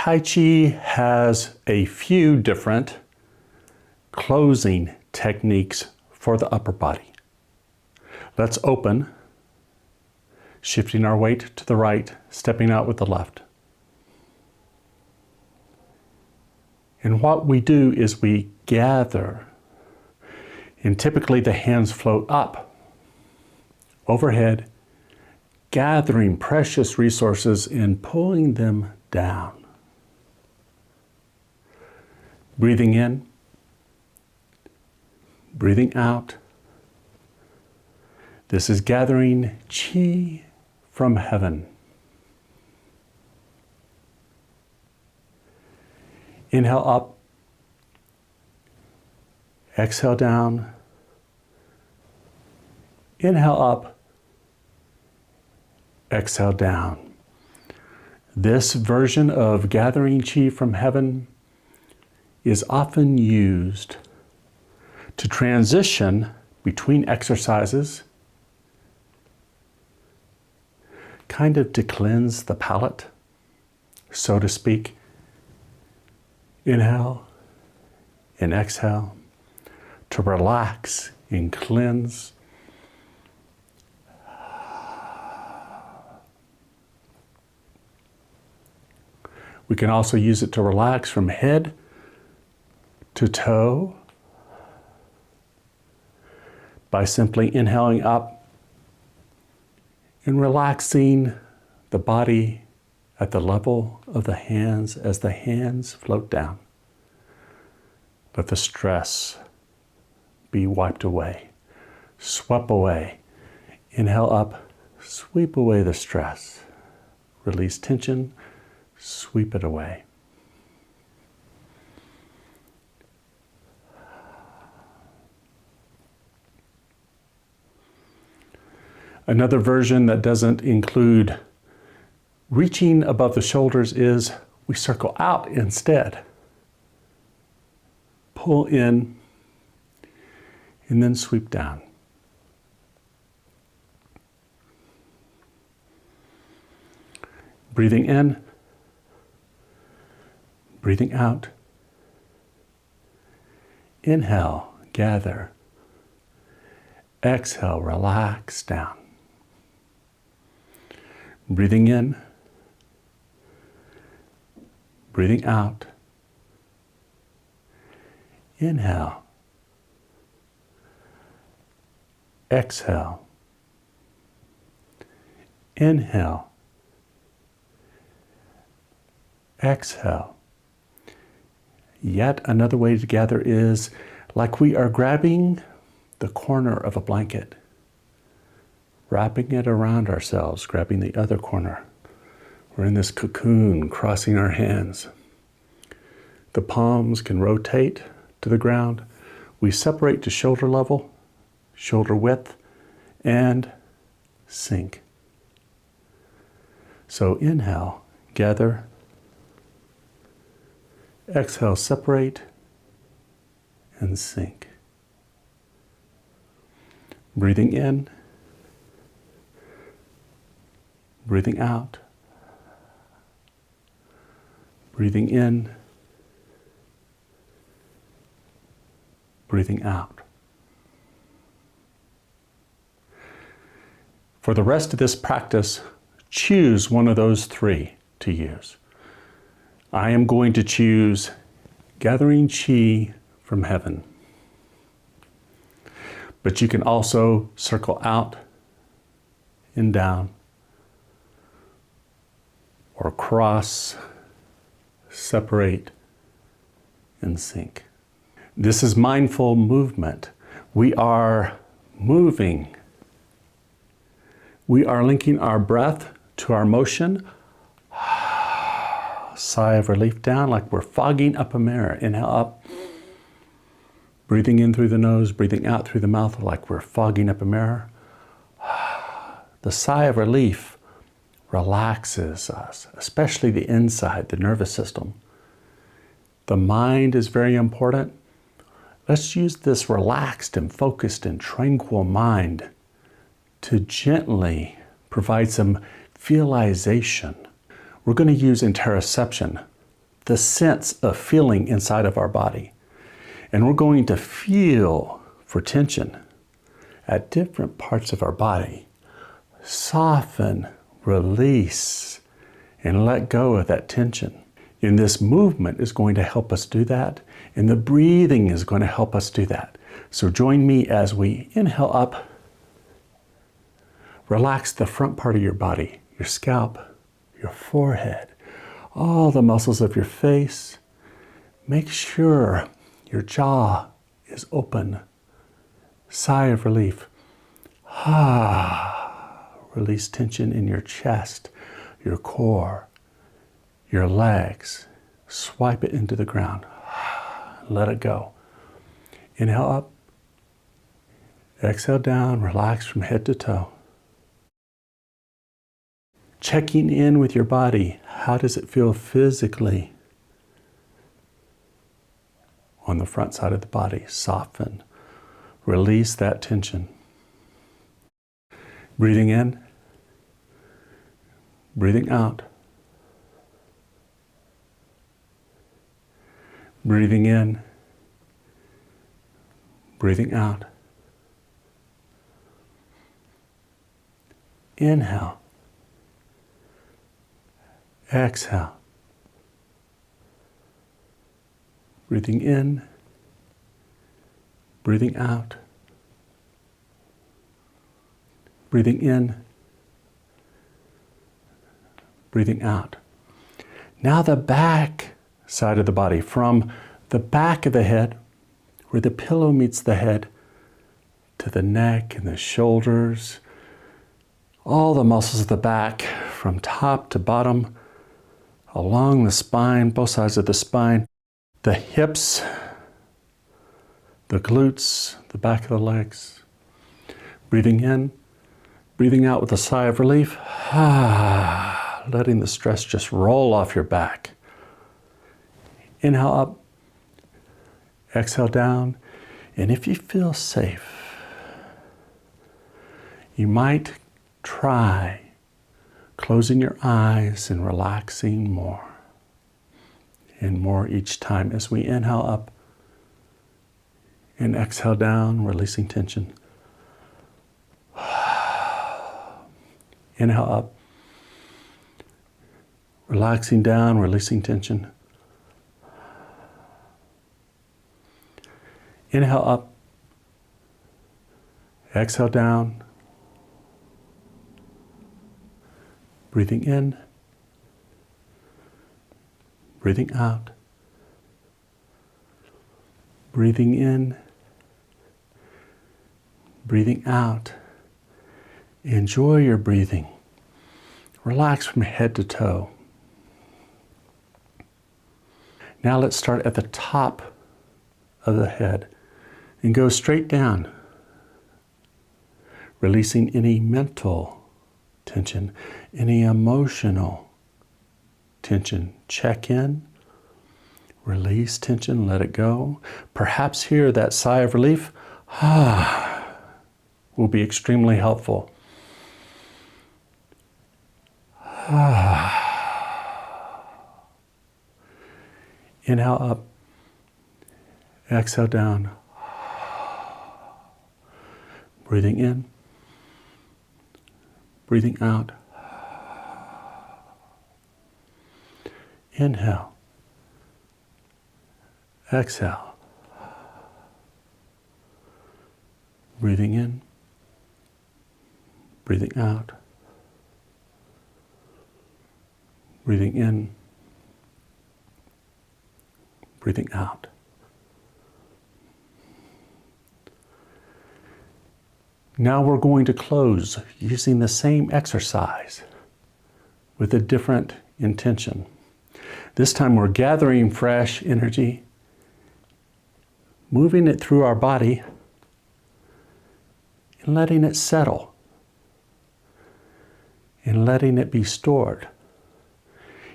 Tai Chi has a few different closing techniques for the upper body. Let's open, shifting our weight to the right, stepping out with the left. And what we do is we gather, and typically the hands float up, overhead, gathering precious resources and pulling them down. Breathing in, breathing out. This is gathering Qi from heaven. Inhale up, exhale down, inhale up, exhale down. This version of gathering Qi from heaven is often used to transition between exercises, kind of to cleanse the palate, so to speak. Inhale and exhale to relax and cleanse. We can also use it to relax from head to toe by simply inhaling up and relaxing the body at the level of the hands as the hands float down. Let the stress be wiped away, swept away. Inhale up, sweep away the stress. Release tension, sweep it away. Another version that doesn't include reaching above the shoulders is we circle out instead. Pull in and then sweep down. Breathing in, breathing out. Inhale, gather. Exhale, relax down. Breathing in, breathing out. Inhale. Exhale. Inhale. Exhale. Yet another way to gather is like we are grabbing the corner of a blanket, wrapping it around ourselves, grabbing the other corner. We're in this cocoon, crossing our hands. The palms can rotate to the ground. We separate to shoulder level, shoulder width, and sink. So inhale, gather. Exhale, separate, and sink. Breathing in, breathing out. Breathing in, breathing out. For the rest of this practice, choose one of those three to use. I am going to choose gathering Qi from heaven. But you can also circle out and down, or cross, separate, and sink. This is mindful movement. We are moving. We are linking our breath to our motion. Sigh of relief down, like we're fogging up a mirror. Inhale up. Breathing in through the nose, breathing out through the mouth, like we're fogging up a mirror. The sigh of relief relaxes us, especially the inside, the nervous system. The mind is very important. Let's use this relaxed and focused and tranquil mind to gently provide some feelization. We're going to use interoception the sense of feeling inside of our body. And we're going to feel for tension at different parts of our body. Soften, release, and let go of that tension. And this movement is going to help us do that. And the breathing is going to help us do that. So join me as we inhale up. Relax the front part of your body, your scalp, your forehead, all the muscles of your face. Make sure your jaw is open. Sigh of relief. Release tension in your chest, your core, your legs. Swipe it into the ground. Let it go. Inhale up. Exhale down. Relax from head to toe. Checking in with your body. How does it feel physically? On the front side of the body, soften. Release that tension. Breathing in. Breathing out. Breathing in. Breathing out. Inhale. Exhale. Breathing in. Breathing out. Breathing in. Breathing out. Now the back side of the body, from the back of the head, where the pillow meets the head, to the neck and the shoulders, all the muscles of the back, from top to bottom, along the spine, both sides of the spine, the hips, the glutes, the back of the legs. Breathing in, breathing out with a sigh of relief. Letting the stress just roll off your back. Inhale up, exhale down, and if you feel safe, you might try closing your eyes and relaxing more and more each time as we inhale up and exhale down, releasing tension. Inhale up, relaxing down, releasing tension. Inhale up, exhale down, breathing in, breathing out, breathing in, breathing out. Enjoy your breathing. Relax from head to toe. Now let's start at the top of the head and go straight down, releasing any mental tension, any emotional tension. Check in, release tension, let it go. Perhaps here that sigh of relief will be extremely helpful. Inhale up, exhale down, breathing in, breathing out. Inhale, exhale, breathing in, breathing out, breathing in, breathing out. Now we're going to close using the same exercise with a different intention. This time we're gathering fresh energy, moving it through our body, and letting it settle, and letting it be stored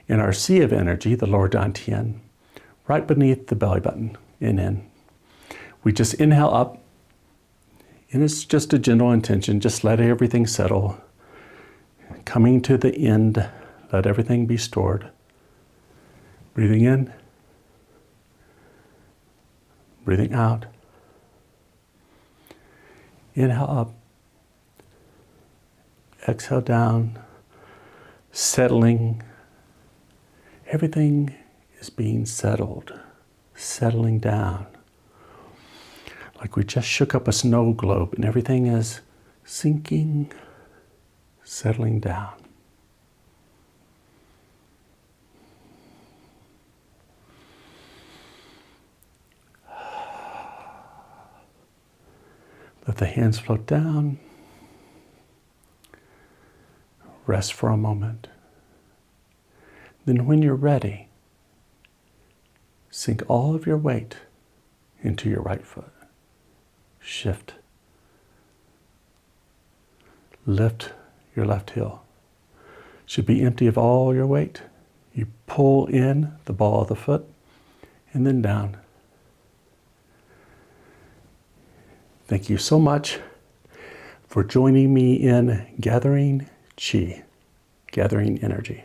in our sea of energy, the lower dantian, right beneath the belly button, in. We just inhale up, and it's just a gentle intention, just let everything settle. Coming to the end, let everything be stored. Breathing in, breathing out. Inhale up, exhale down, settling. Everything is being settled, settling down. Like we just shook up a snow globe and everything is sinking, settling down. Let the hands float down. Rest for a moment. Then when you're ready, sink all of your weight into your right foot. Shift. Lift your left heel. Should be empty of all your weight. You pull in the ball of the foot and then down. Thank you so much for joining me in gathering Qi, gathering energy.